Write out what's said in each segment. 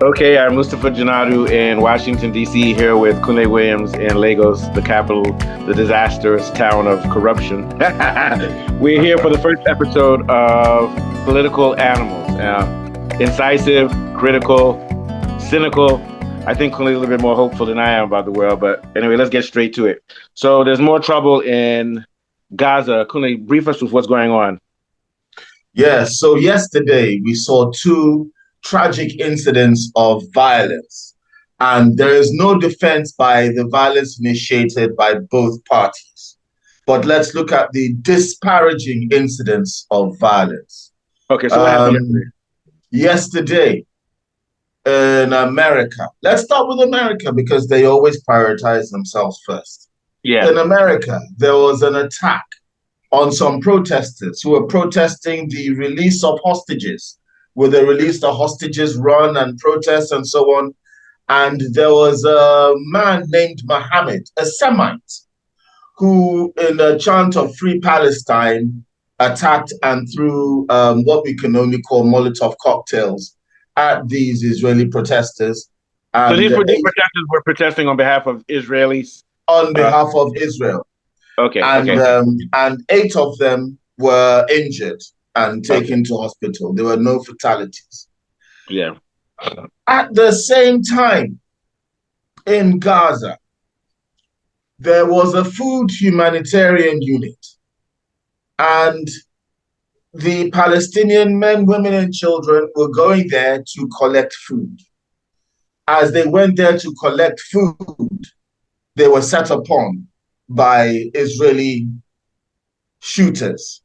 Okay, I'm Mustafa Janadu in Washington, D.C., here with Kunle Williams in Lagos, the capital, the disastrous town of corruption. We're here for the first episode of Political Animals. Incisive, critical, cynical. I think Kunle's a little bit more hopeful than I am about the world, but anyway, let's get straight to it. So there's more trouble in Gaza. Kunle, brief us with what's going on. Yes, so yesterday we saw two tragic incidents of violence, and there is no defense by the violence initiated by both parties. But let's look at the disparaging incidents of violence. Okay, so what happened yesterday? Um, Yesterday in America, let's start with America because they always prioritize themselves first. Yeah. In America, there was an attack on some protesters who were protesting the release of hostages. With the release the hostages run and protests and so on. And there was a man named Mohammed, a Semite, who, in a chant of Free Palestine, attacked and threw what we can only call Molotov cocktails at these Israeli protesters. So And these protesters were protesting on behalf of Israelis. on behalf of Israel. Okay, and okay, and eight of them were injured and okay, taken to hospital. There were no fatalities. yeah. At the same time, in Gaza, there was a food humanitarian unit, and the Palestinian men, women, and children were going there to collect food. As they went there to collect food, they were set upon by Israeli shooters.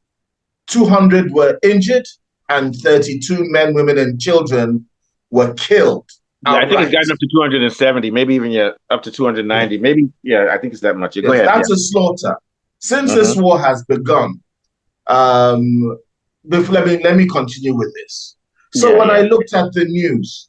200 were injured and 32 men, women, and children were killed Yeah, I think it's outright. gotten up to 270, maybe even up to 290. Maybe, yeah, I think it's that much. Yeah, go Yes, ahead. Yeah. that's a slaughter. Since Uh-huh. this war has begun, um, let me continue with this. So Yeah, when I yeah. looked at the news,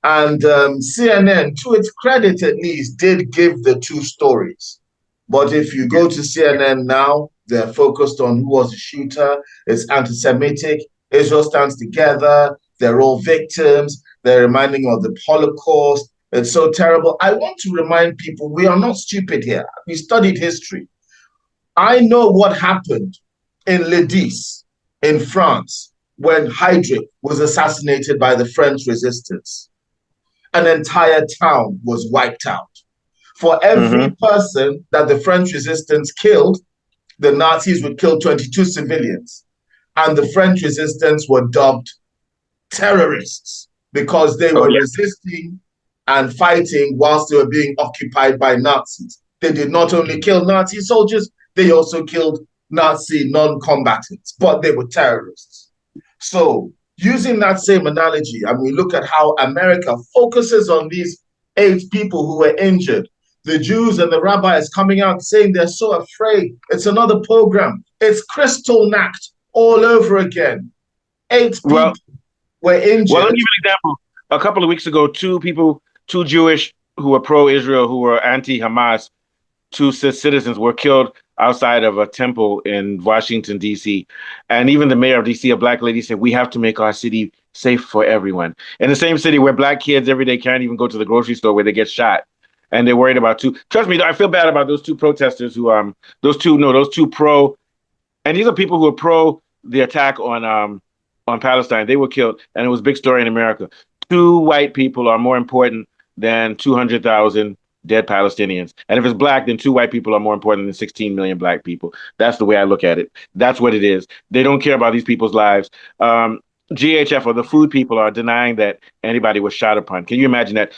and CNN, to its credit at least, did give the two stories. But if you go to CNN now, they're focused on who was the shooter. It's anti-Semitic. Israel stands together. They're all victims. They're reminding of the Holocaust. It's so terrible. I want to remind people we are not stupid here. We studied history. I know what happened in Ledis in France when Heydrich was assassinated by the French resistance. An entire town was wiped out. For every Mm-hmm. person that the French resistance killed, the Nazis would kill 22 civilians. And the French resistance were dubbed terrorists because they Oh, were yeah. resisting and fighting whilst they were being occupied by Nazis. They did not only kill Nazi soldiers, they also killed Nazi non-combatants, but they were terrorists. So using that same analogy, and we look at how America focuses on these eight people who were injured, the Jews and the rabbis coming out saying they're so afraid. It's another program. It's Kristallnacht all over again. Eight Well, people were well, let me injured. give you an example. A couple of weeks ago, two Jewish who were pro-Israel, who were anti-Hamas, two citizens were killed outside of a temple in Washington, D.C. And even the mayor of D.C., a black lady, said, we have to make our city safe for everyone. In the same city where black kids every day can't even go to the grocery store where they get shot. And they're worried about two. Trust me, I feel bad about those two protesters who, those two pro, and these are people who are pro the attack on Palestine. They were killed, and it was a big story in America. Two white people are more important than 200,000 dead Palestinians. And if it's black, then two white people are more important than 16 million black people. That's the way I look at it. That's what it is. They don't care about these people's lives. GHF or the food people are denying that anybody was shot upon. Can you imagine that?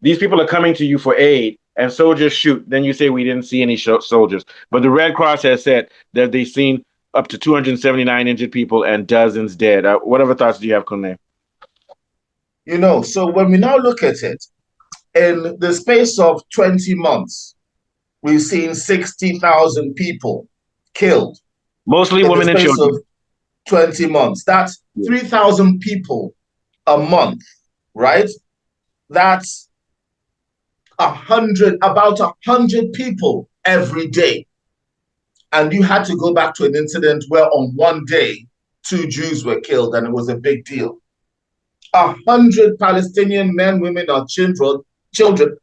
These people are coming to you for aid and soldiers shoot. Then you say we didn't see any soldiers. But the Red Cross has said that they've seen up to 279 injured people and dozens dead. What other thoughts do you have, Kunle? So when we now look at it, in the space of 20 months, we've seen 60,000 people killed Mostly in the women and space of children. 20 months. That's 3,000 people a month, right? That's about 100 people every day. And you had to go back to an incident where on one day, two Jews were killed and it was a big deal. 100 Palestinian men, women, or children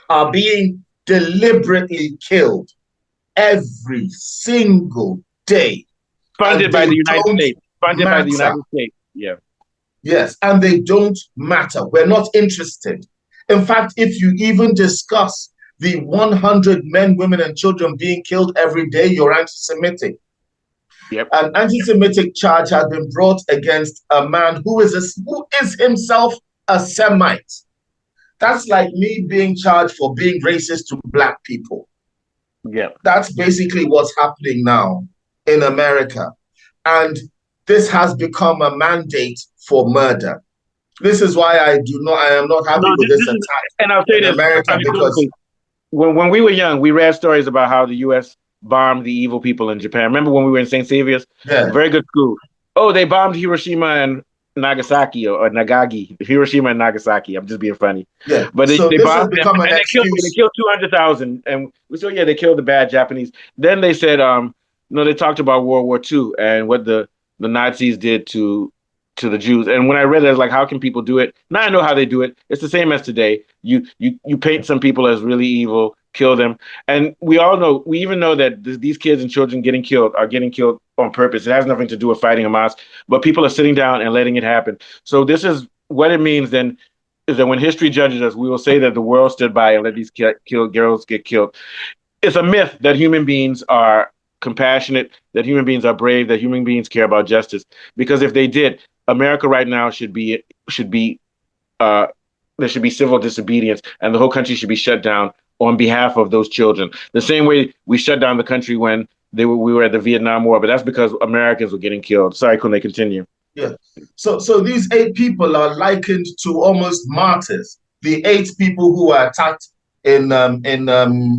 are being deliberately killed every single day, and Funded by they the United don't States. Funded by the matter. United States. Yeah. Yes, and they don't matter. We're not interested. In fact, if you even discuss the 100 men, women, and children being killed every day, you're anti-Semitic. Yep. An anti-Semitic charge has been brought against a man who is himself a Semite. That's like me being charged for being racist to black people. Yeah. That's basically what's happening now in America. And this has become a mandate for murder. This is why I am not No, happy with this this is, attack and I'll say in this America because unequivocally. When we were young, we read stories about how the U.S. bombed the evil people in Japan. Remember when we were in St. Saviour's? yeah, Very good school. Oh, they bombed Hiroshima and Nagasaki or Nagagi, Hiroshima and Nagasaki. I'm just being funny. yeah. But So they this has bombed them become an and they excuse. killed 200,000. And we said, yeah, they killed the bad Japanese. Then they said, no, they talked about World War II and what the Nazis did to the Jews. And when I read it, I was like, how can people do it? Now I know how they do it. It's the same as today. You paint some people as really evil, kill them, and we even know that these kids and children are getting killed on purpose. It has nothing to do with fighting Hamas, but people are sitting down and letting it happen. So this is what it means. Then is that when history judges us, we will say that the world stood by and let these killed girls get killed. It's a myth that human beings are compassionate, that human beings are brave, that human beings care about justice. Because if they did, America right now should be uh, there should be civil disobedience, and the whole country should be shut down on behalf of those children. The same way we shut down the country when we were at the Vietnam War, but that's because Americans were getting killed. Sorry, couldn't they continue? Yeah. So these 8 people are likened to almost martyrs. The 8 people who were attacked in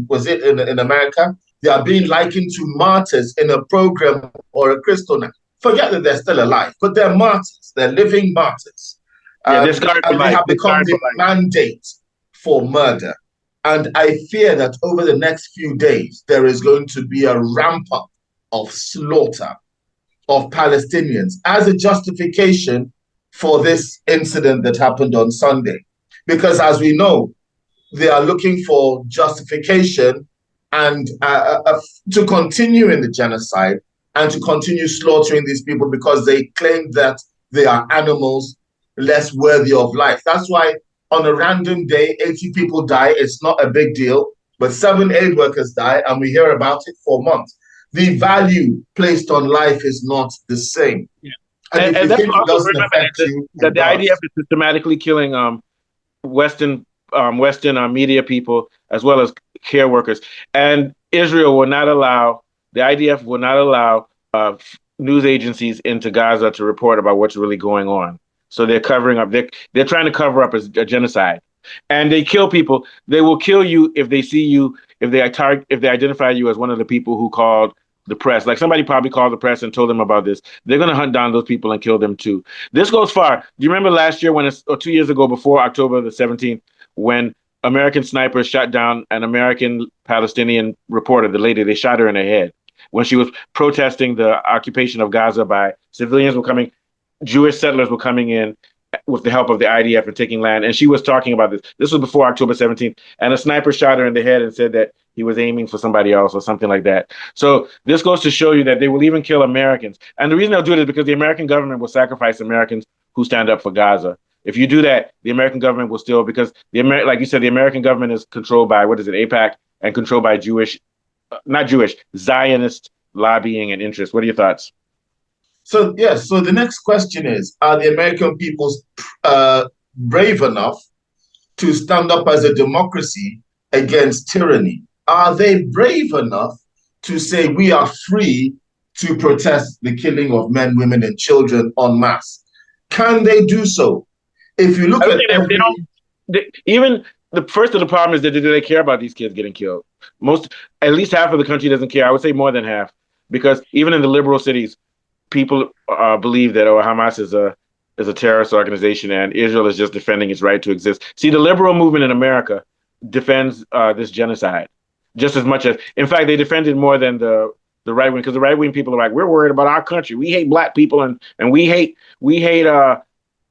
was it in America? They are being likened to martyrs in a program or a crystal. Forget that they're still alive, but they're martyrs. They're living martyrs. Yeah, they're scarred for And they life. have They're become scarred the for life. mandate for murder. And I fear that over the next few days, there is going to be a ramp up of slaughter of Palestinians as a justification for this incident that happened on Sunday. Because as we know, they are looking for justification and to continue in the genocide and to continue slaughtering these people because they claim that they are animals less worthy of life. That's why on a random day, 80 people die. It's not a big deal, but 7 aid workers die, and we hear about it for months. The value placed on life is not the same. Yeah. And if And you that's think it also doesn't remember affect you, that it the IDF does. is systematically killing Western media people as well as care workers, and Israel will not allow the IDF will not allow news agencies into Gaza to report about what's really going on. So they're covering up. They're trying to cover up a genocide, and they kill people. They will kill you if they see you if they identify you as one of the people who called the press. Like somebody probably called the press and told them about this. They're going to hunt down those people and kill them too. This goes far. Do you remember last year or 2 years ago before October the 17th when American snipers shot down an American Palestinian reporter, the lady, they shot her in the head when she was protesting the occupation of Gaza by civilians were coming, Jewish settlers were coming in with the help of the IDF and taking land. And she was talking about this. This was before October 17th. And a sniper shot her in the head and said that he was aiming for somebody else or something like that. So this goes to show you that they will even kill Americans. And the reason they'll do it is because the American government will sacrifice Americans who stand up for Gaza. If you do that, the American government will still, because like you said, the American government is controlled by, what is it, AIPAC, and controlled by not Jewish, Zionist lobbying and interests. What are your thoughts? So, yes, so the next question is, are the American people brave enough to stand up as a democracy against tyranny? Are they brave enough to say we are free to protest the killing of men, women, and children en masse? Can they do so? If you look at they don't, even the first of the problem is that do they care about these kids getting killed? At least half of the country doesn't care. I would say more than half, because even in the liberal cities, people believe that Hamas is a terrorist organization and Israel is just defending its right to exist. See, the liberal movement in America defends this genocide just as much as, in fact, they defend it more than the right wing, because the right wing people are like, we're worried about our country. We hate black people and we hate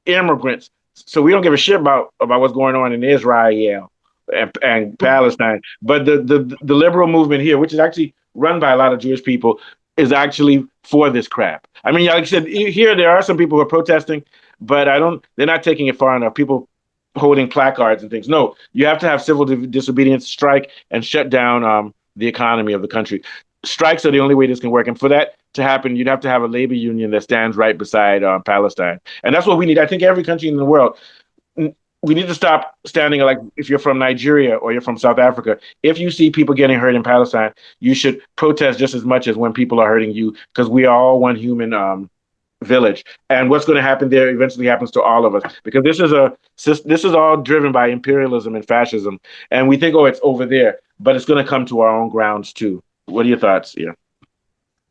immigrants. So we don't give a shit about what's going on in Israel and Palestine. But the liberal movement here, which is actually run by a lot of Jewish people, is actually for this crap. I mean, like I said, here there are some people who are protesting, but I don't. They're not taking it far enough. People holding placards and things. No, you have to have civil disobedience, strike, and shut down the economy of the country. Strikes are the only way this can work, and for that to happen, you'd have to have a labor union that stands right beside Palestine, and that's what we need. I think every country in the world, we need to stop standing like if you're from Nigeria or you're from South Africa. If you see people getting hurt in Palestine, you should protest just as much as when people are hurting you, because we are all one human village. And what's going to happen there eventually happens to all of us, because this is all driven by imperialism and fascism. And we think, oh, it's over there, but it's going to come to our own grounds too. What are your thoughts? Yeah.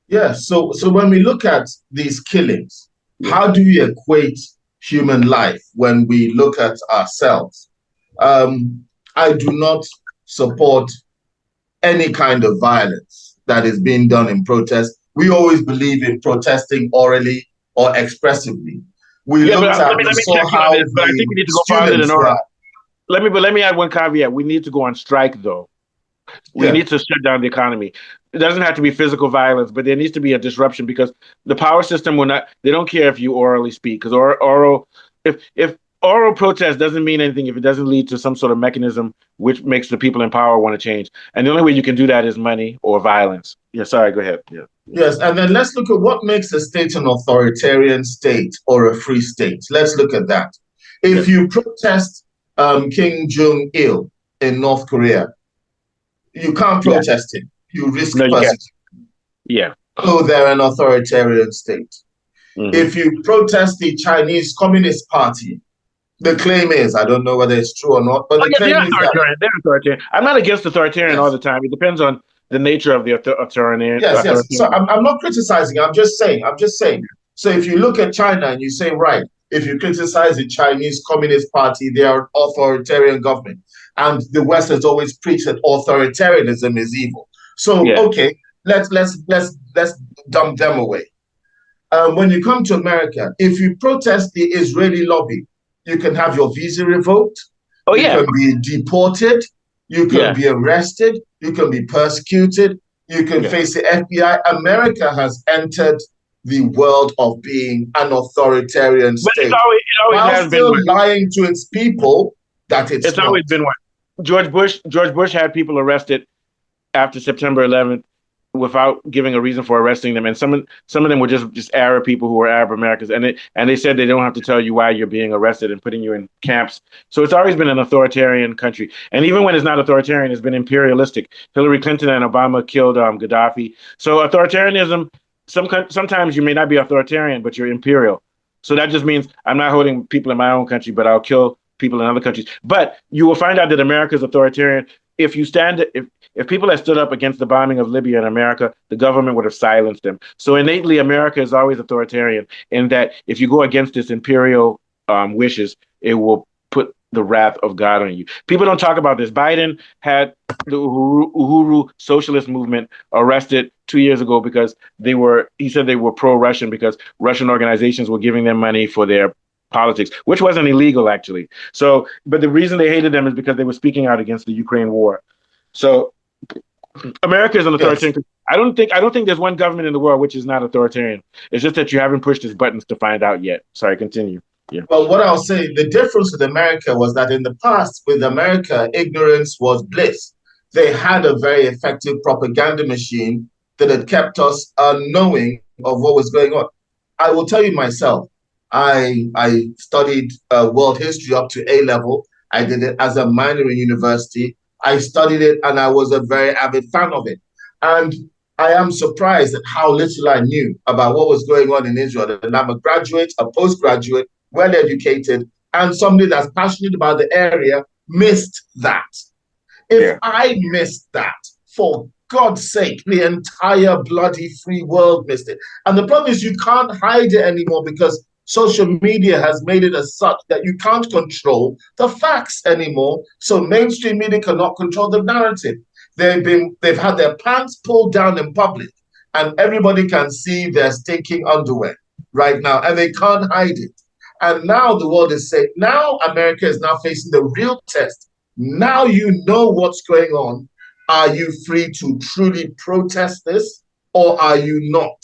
Yeah. So when we look at these killings, how do we equate human life when we look at ourselves? I do not support any kind of violence that is being done in protest. We always believe in protesting orally or expressively. We looked at, we saw how this, but I think we need to go farther than oral. Let me add one caveat. We need to go on strike, though. We need to shut down the economy. It doesn't have to be physical violence, but there needs to be a disruption, because the power system will not. They don't care if you orally speak, because if oral protest doesn't mean anything if it doesn't lead to some sort of mechanism which makes the people in power want to change. And the only way you can do that is money or violence. Yeah, sorry, go ahead. Yeah. Yes, and then let's look at what makes a state an authoritarian state or a free state. Let's look at that. If you protest Kim Jong-il in North Korea, you can't protest him. You risk persecution. Yeah. So they're an authoritarian state. If you protest the Chinese Communist Party, the claim is, I don't know whether it's true or not, but the claim is that they're authoritarian. I'm not against authoritarian all the time. It depends on the nature of the authoritarian. Yes. So I'm not criticizing. I'm just saying. So if you look at China and you say, right, if you criticize the Chinese Communist Party, they are an authoritarian government. And the West has always preached that authoritarianism is evil. So, okay, let's dump them away. When you come to America, if you protest the Israeli lobby, you can have your visa revoked. You can be deported. You can be arrested. You can be persecuted. You can face the FBI. America has entered the world of being an authoritarian state. It always while still lying to its people that it's not. Always been one. George Bush had people arrested after September 11th without giving a reason for arresting them, and some of them were just Arab people who were Arab Americans, and they said they don't have to tell you why you're being arrested and putting you in camps. So it's always been an authoritarian country, and even when it's not authoritarian, it's been imperialistic. Hillary Clinton and Obama killed Gaddafi. So authoritarianism, sometimes you may not be authoritarian, but you're imperial. So that just means I'm not holding people in my own country, but I'll kill people in other countries. But you will find out that America is authoritarian if people had stood up against the bombing of Libya in America, the government would have silenced them. So innately, America is always authoritarian in that if you go against its imperial wishes, it will put the wrath of God on you. People don't talk about this. Biden had the Uhuru socialist movement arrested 2 years ago because he said they were pro-Russian because Russian organizations were giving them money for their politics, which wasn't illegal actually. So, but the reason they hated them is because they were speaking out against the Ukraine war. So America is an authoritarian. Yes. I don't think there's one government in the world which is not authoritarian. It's just that you haven't pushed its buttons to find out yet. Sorry, continue. Yeah. Well, what I'll say, the difference with America was that in the past, with America, ignorance was bliss. They had a very effective propaganda machine that had kept us unknowing of what was going on. I will tell you myself, I studied world history up to A level. I did it as a minor in university. I studied it and I was a very avid fan of it. And I am surprised at how little I knew about what was going on in Israel. And I'm a graduate, a postgraduate, well-educated, and somebody that's passionate about the area missed that. If I missed that, for God's sake, the entire bloody free world missed it. And the problem is you can't hide it anymore because social media has made it as such that you can't control the facts anymore. So mainstream media cannot control the narrative. They've had their pants pulled down in public, and everybody can see their stinking underwear right now, and they can't hide it. And now the world is saying, now America is now facing the real test. Now you know what's going on. Are you free to truly protest this, or are you not?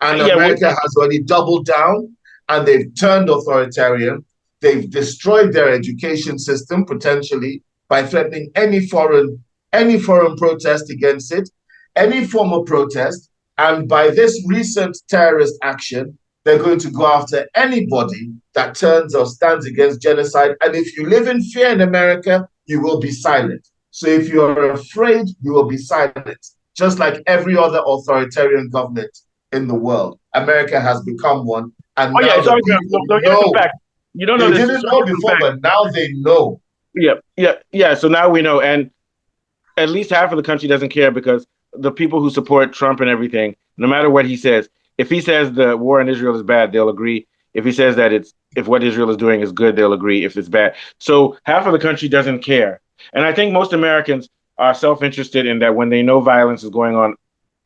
And Yeah, America has already doubled down, and they've turned authoritarian. They've destroyed their education system potentially by threatening any foreign protest against it, any form of protest. And by this recent terrorist action, they're going to go after anybody that turns or stands against genocide. And if you live in fear in America, you will be silent. So if you're afraid, you will be silent, just like every other authoritarian government in the world. America has become one. And oh yeah, now it's the always people so here's some know. facts. You don't know They this. didn't So know here's some before, facts. but now they know. Yeah. So now we know, and at least half of the country doesn't care because the people who support Trump and everything, no matter what he says, if he says the war in Israel is bad, they'll agree. If he says that if what Israel is doing is good, they'll agree. If it's bad, so half of the country doesn't care, and I think most Americans are self-interested in that when they know violence is going on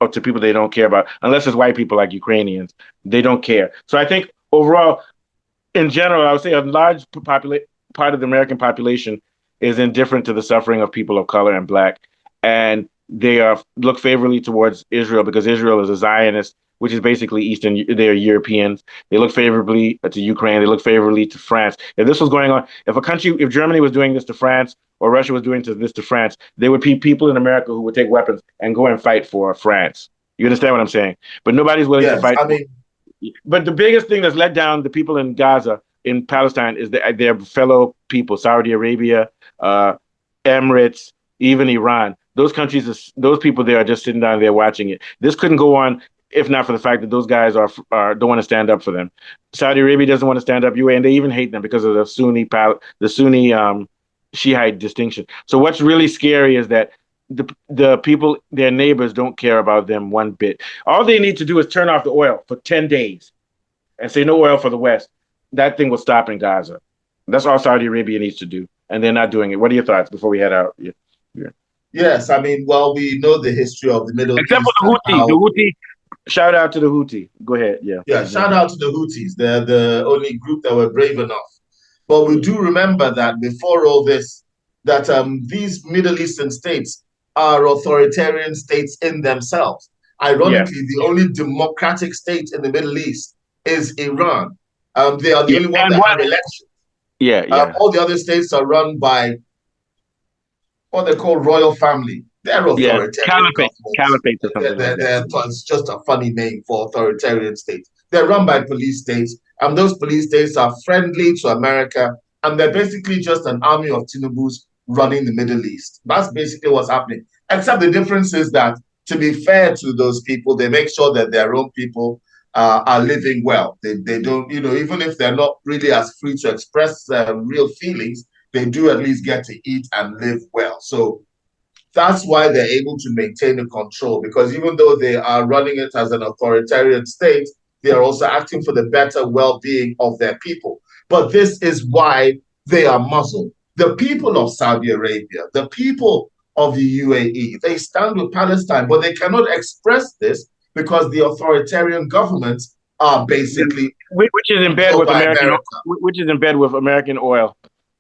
or to people they don't care about, unless it's white people like Ukrainians, they don't care. So I think overall, in general, I would say a large part of the American population is indifferent to the suffering of people of color and black, and they are look favorably towards Israel because Israel is a Zionist, which is basically Eastern. They are Europeans. They look favorably to Ukraine. They look favorably to France. If this was going on, if Germany was doing this to France or Russia was doing this to France, there would be people in America who would take weapons and go and fight for France. You understand what I'm saying? But nobody's willing to Yes, fight. I mean, But the biggest thing that's let down the people in Gaza, in Palestine, is their fellow people, Saudi Arabia, uh, Emirates, even Iran. Those countries, those people there are just sitting down there watching it. This couldn't go on if not for the fact that those guys don't want to stand up for them. Saudi Arabia doesn't want to stand up, UAE, and they even hate them because of the Sunni Shiite distinction. So what's really scary is that the people, their neighbors, don't care about them one bit. All they need to do is turn off the oil for 10 days and say no oil for the West. That thing will stop in Gaza. That's all Saudi Arabia needs to do, and they're not doing it. What are your thoughts before we head out? Yeah. yes, I mean, well, we know the history of the Middle Except for East and The how. Houthi. Shout out to the Houthi. Go ahead. Yeah. Yeah, shout out to the Houthis. They're the only group that were brave enough. But we do remember that before all this, that these Middle Eastern states are authoritarian states in themselves. Yeah. Ironically, the only democratic state in the Middle East is Iran. They are the Yeah. only one And that what? have elections. Yeah. Yeah. All the other states are run by what they call royal family. They're Yeah. authoritarian Caliphate. governments. Caliphate or something like that. It's just a funny name for authoritarian states. They're run by police states, and those police states are friendly to America, and they're basically just an army of Tinubu's running the Middle East. That's basically what's happening. Except the difference is that, to be fair to those people, they make sure that their own people are living well. They don't, even if they're not really as free to express real feelings, they do at least get to eat and live well. So that's why they're able to maintain the control, because even though they are running it as an authoritarian state, they are also acting for the better well-being of their people. But this is why they are muzzled. The people of Saudi Arabia, the people of the UAE, they stand with Palestine, but they cannot express this because the authoritarian governments are basically Which is in bed controlled with by American, America. which is in bed with American oil.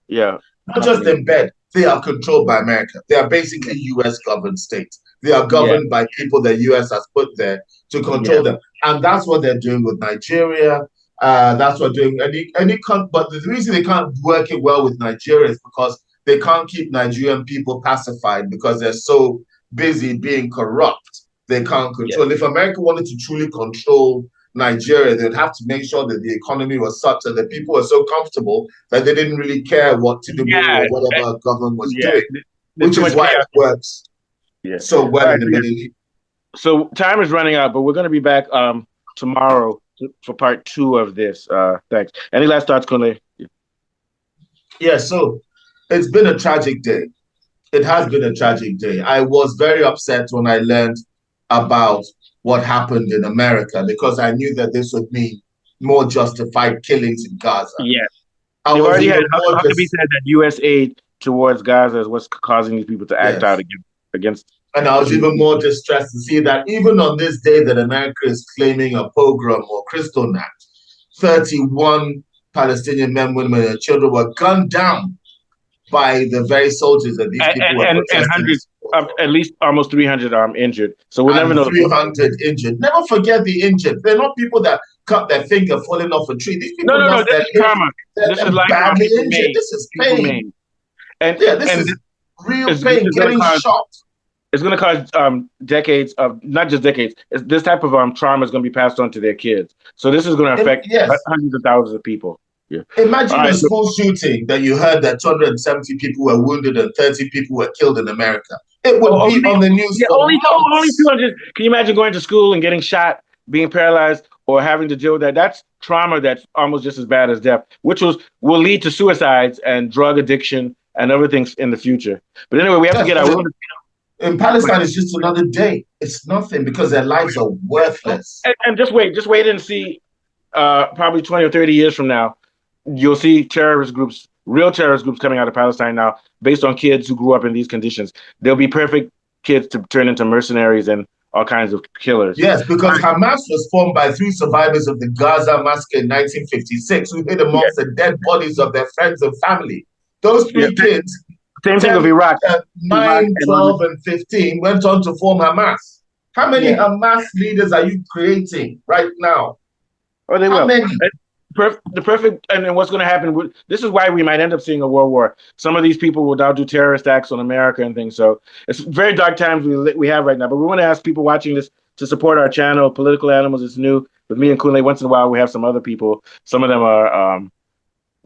Yeah. Not just in bed, they are controlled by America. They are basically US governed states. They are Yeah. governed by people the US has put there to control Yeah. them. And that's what they're doing with Nigeria. That's what doing but the reason they can't work it well with Nigeria is because they can't keep Nigerian people pacified because they're so busy being corrupt. They can't Yeah. control. If America wanted to truly control Nigeria, they'd have to make sure that the economy was such that the people were so comfortable that they didn't really care what Tinubu Yeah. or whatever government was Yeah. doing, There's which too is much why chaos. it works Yeah. so All well right. in the Middle East. So time is running out, but we're going to be back tomorrow for part 2 of this. Thanks. Any last thoughts, Kunle? Yeah, so it's been a tragic day. It has been a tragic day. I was very upset when I learned about what happened in America because I knew that this would mean more justified killings in Gaza. Yeah. I They've was already had even more Huckabee said that U.S. aid towards Gaza is what's causing these people to act out yes. against And I was the even more distressed to see that even on this day that America is claiming a pogrom or Kristallnacht, 31 Palestinian men, women, and children were gunned down by the very soldiers that these people were and protesting. hundreds, at least almost 300 injured. So we'll never And know. 300 injured. Never forget the injured. They're not people that cut their finger falling off a tree. These people No. lost This their is limbs. trauma. This is They're life badly people injured. made. This is People pain. made. And yeah, this is real pain. Getting shot. It's going to cause decades of, not just decades. This type of trauma is going to be passed on to their kids. So this is going to affect hundreds of thousands of people. Yeah. Imagine a school shooting that you heard that 270 people were wounded and 30 people were killed in America. It would be on the news for only months. 200. Can you imagine going to school and getting shot, being paralyzed, or having to deal with that? That's trauma that's almost just as bad as death, which will lead to suicides and drug addiction and other things in the future. But anyway, we have to get our... In Palestine, it's just another day. It's nothing because their lives are worthless. And just wait and see. Probably 20 or 30 years from now, you'll see real terrorist groups coming out of Palestine now, based on kids who grew up in these conditions. They'll be perfect kids to turn into mercenaries and all kinds of killers. Yes, because Hamas was formed by 3 survivors of the Gaza massacre in 1956 who hid amongst the dead bodies of their friends and family. Those 3 kids, same thing with Iraq, 9, 12, and 15, went on to form Hamas. How many Hamas leaders are you creating right now? Oh, they will. How many? The perfect, and what's going to happen, this is why we might end up seeing a world war. Some of these people will now do terrorist acts on America and things. So it's very dark times we have right now. But we want to ask people watching this to support our channel, Political Animals. It's new. With me and Kunle, once in a while we have some other people. Some of them are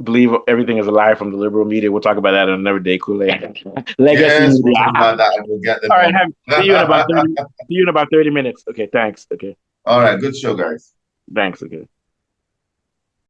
believe everything is a lie from the liberal media. We'll talk about that another day, Kunle. Yes, we'll talk about that. We'll get them. All right, see you in about 30 minutes. Okay, thanks. Okay. All right, good show, guys. Thanks. Okay.